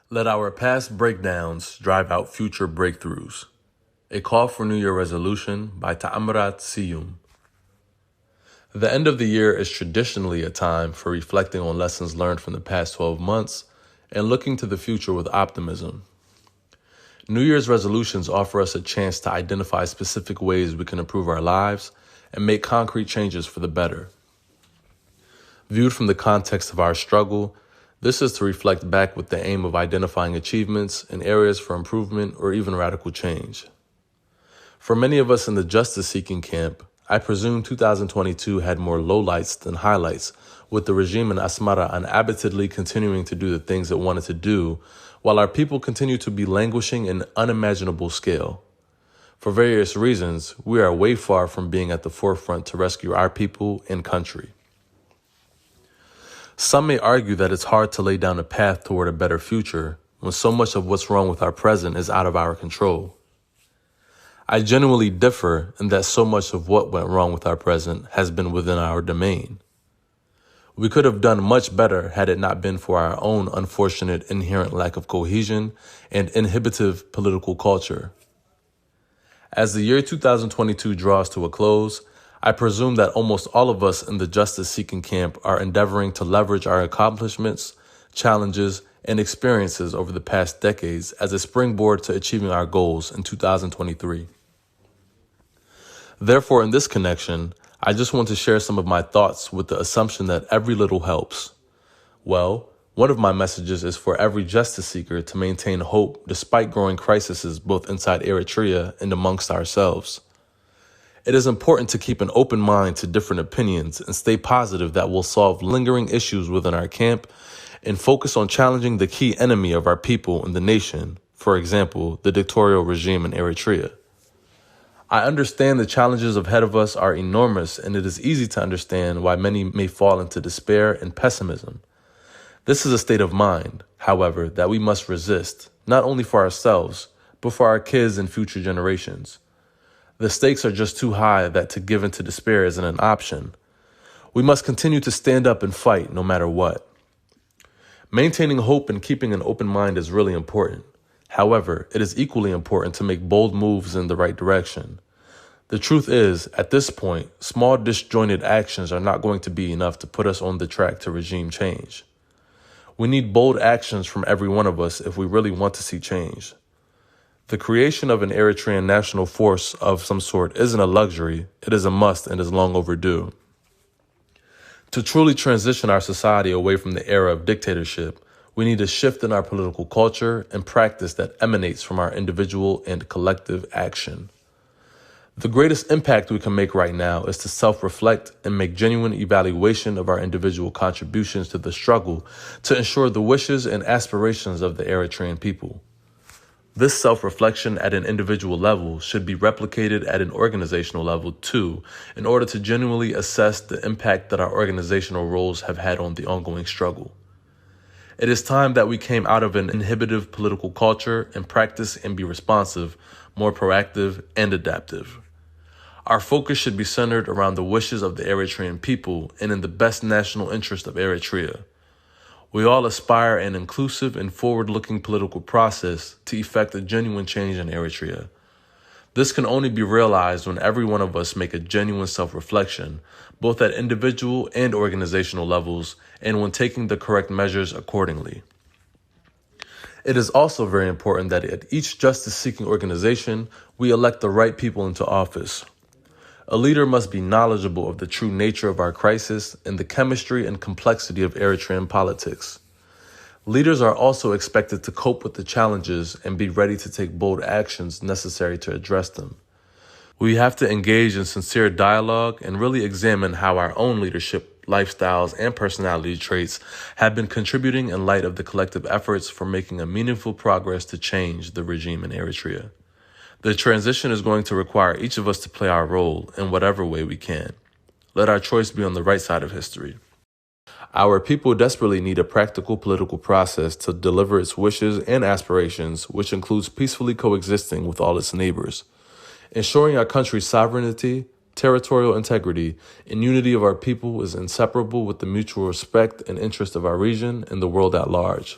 Let our past breakdowns drive out future breakthroughs. A Call for New Year Resolution by Temrat Seyoum. The end of the year is traditionally a time for reflecting on lessons learned from the past 12 months and looking to the future with optimism. New Year's resolutions offer us a chance to identify specific ways we can improve our lives and make concrete changes for the better. Viewed from the context of our struggle, this is to reflect back with the aim of identifying achievements and areas for improvement or even radical change. For many of us in the justice-seeking camp, I presume 2022 had more lowlights than highlights, with the regime in Asmara unabatedly continuing to do the things it wanted to do, while our people continue to be languishing in unimaginable scale. For various reasons, we are way far from being at the forefront to rescue our people and country. Some may argue that it's hard to lay down a path toward a better future when so much of what's wrong with our present is out of our control. I genuinely differ in that so much of what went wrong with our present has been within our domain. We could have done much better had it not been for our own unfortunate inherent lack of cohesion and inhibitive political culture. As the year 2022 draws to a close, I presume that almost all of us in the justice-seeking camp are endeavoring to leverage our accomplishments, challenges, and experiences over the past decades as a springboard to achieving our goals in 2023. Therefore, in this connection, I just want to share some of my thoughts with the assumption that every little helps. Well, one of my messages is for every justice seeker to maintain hope despite growing crises both inside Eritrea and amongst ourselves. It is important to keep an open mind to different opinions and stay positive that we'll solve lingering issues within our camp and focus on challenging the key enemy of our people and the nation, for example, the dictatorial regime in Eritrea. I understand the challenges ahead of us are enormous, and it is easy to understand why many may fall into despair and pessimism. This is a state of mind, however, that we must resist, not only for ourselves, but for our kids and future generations. The stakes are just too high that to give in to despair isn't an option. We must continue to stand up and fight no matter what. Maintaining hope and keeping an open mind is really important. However, it is equally important to make bold moves in the right direction. The truth is, at this point, small disjointed actions are not going to be enough to put us on the track to regime change. We need bold actions from every one of us if we really want to see change. The creation of an Eritrean national force of some sort isn't a luxury, it is a must and is long overdue. To truly transition our society away from the era of dictatorship, we need a shift in our political culture and practice that emanates from our individual and collective action. The greatest impact we can make right now is to self-reflect and make genuine evaluation of our individual contributions to the struggle to ensure the wishes and aspirations of the Eritrean people. This self-reflection at an individual level should be replicated at an organizational level too, in order to genuinely assess the impact that our organizational roles have had on the ongoing struggle. It is time that we came out of an inhibitive political culture and practice and be responsive, more proactive, and adaptive. Our focus should be centered around the wishes of the Eritrean people and in the best national interest of Eritrea. We all aspire an inclusive and forward-looking political process to effect a genuine change in Eritrea. This can only be realized when every one of us make a genuine self-reflection, both at individual and organizational levels, and when taking the correct measures accordingly. It is also very important that at each justice-seeking organization, we elect the right people into office. A leader must be knowledgeable of the true nature of our crisis and the chemistry and complexity of Eritrean politics. Leaders are also expected to cope with the challenges and be ready to take bold actions necessary to address them. We have to engage in sincere dialogue and really examine how our own leadership, lifestyles, and personality traits have been contributing in light of the collective efforts for making a meaningful progress to change the regime in Eritrea. The transition is going to require each of us to play our role in whatever way we can. Let our choice be on the right side of history. Our people desperately need a practical political process to deliver its wishes and aspirations, which includes peacefully coexisting with all its neighbors. Ensuring our country's sovereignty, territorial integrity, and unity of our people is inseparable with the mutual respect and interest of our region and the world at large.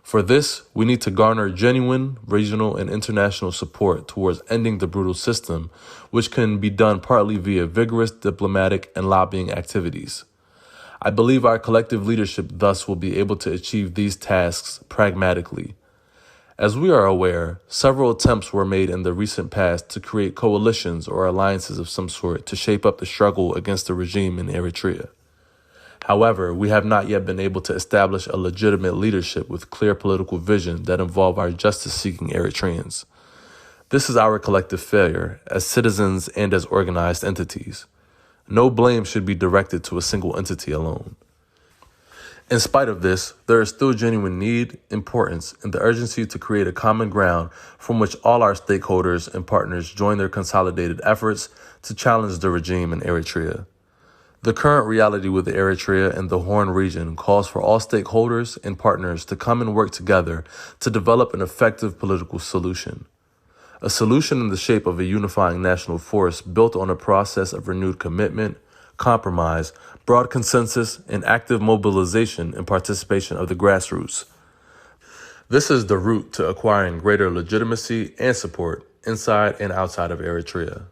For this, we need to garner genuine regional and international support towards ending the brutal system, which can be done partly via vigorous diplomatic and lobbying activities. I believe our collective leadership thus will be able to achieve these tasks pragmatically. As we are aware, several attempts were made in the recent past to create coalitions or alliances of some sort to shape up the struggle against the regime in Eritrea. However, we have not yet been able to establish a legitimate leadership with clear political vision that involve our justice-seeking Eritreans. This is our collective failure as citizens and as organized entities. No blame should be directed to a single entity alone. In spite of this, there is still genuine need, importance, and the urgency to create a common ground from which all our stakeholders and partners join their consolidated efforts to challenge the regime in Eritrea. The current reality with Eritrea and the Horn region calls for all stakeholders and partners to come and work together to develop an effective political solution. A solution in the shape of a unifying national force built on a process of renewed commitment, compromise, broad consensus, and active mobilization and participation of the grassroots. This is the route to acquiring greater legitimacy and support inside and outside of Eritrea.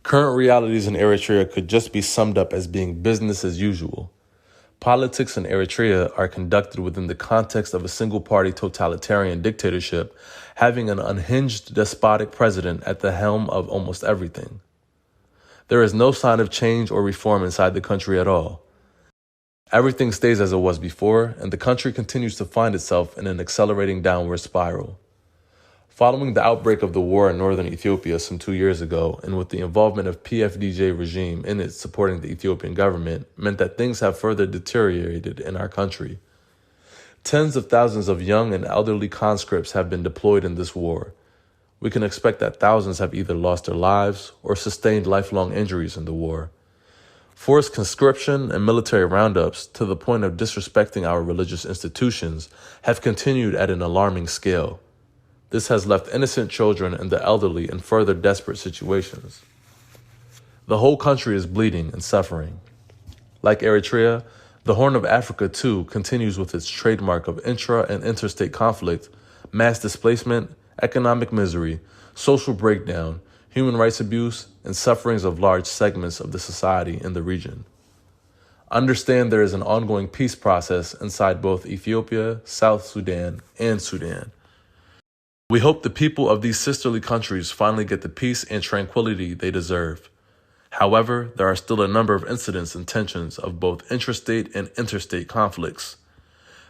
Current realities in Eritrea could just be summed up as being business as usual. Politics in Eritrea are conducted within the context of a single-party totalitarian dictatorship having an unhinged despotic president at the helm of almost everything. There is no sign of change or reform inside the country at all. Everything stays as it was before, and the country continues to find itself in an accelerating downward spiral. Following the outbreak of the war in northern Ethiopia some 2 years ago, and with the involvement of PFDJ regime in it supporting the Ethiopian government, meant that things have further deteriorated in our country. Tens of thousands of young and elderly conscripts have been deployed in this war. We can expect that thousands have either lost their lives or sustained lifelong injuries in the war. Forced conscription and military roundups, to the point of disrespecting our religious institutions, have continued at an alarming scale. This has left innocent children and the elderly in further desperate situations. The whole country is bleeding and suffering. Like Eritrea, the Horn of Africa, too, continues with its trademark of intra- and interstate conflict, mass displacement, economic misery, social breakdown, human rights abuse, and sufferings of large segments of the society in the region. Understand there is an ongoing peace process inside both Ethiopia, South Sudan, and Sudan. We hope the people of these sisterly countries finally get the peace and tranquility they deserve. However, there are still a number of incidents and tensions of both intrastate and interstate conflicts.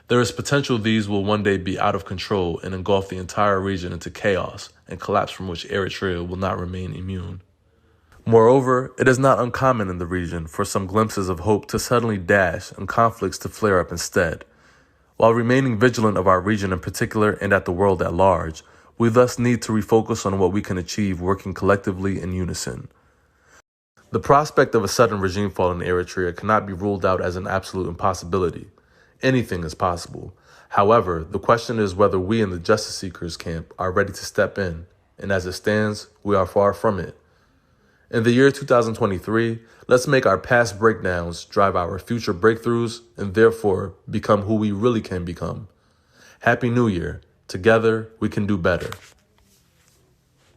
There is potential these will one day be out of control and engulf the entire region into chaos and collapse from which Eritrea will not remain immune. Moreover, it is not uncommon in the region for some glimpses of hope to suddenly dash and conflicts to flare up instead. While remaining vigilant of our region in particular and at the world at large, we thus need to refocus on what we can achieve working collectively in unison. The prospect of a sudden regime fall in Eritrea cannot be ruled out as an absolute impossibility. Anything is possible. However, the question is whether we in the justice seekers camp are ready to step in, and as it stands, we are far from it. In the year 2023, let's make our past breakdowns drive our future breakthroughs and therefore become who we really can become. Happy New Year. Together, we can do better.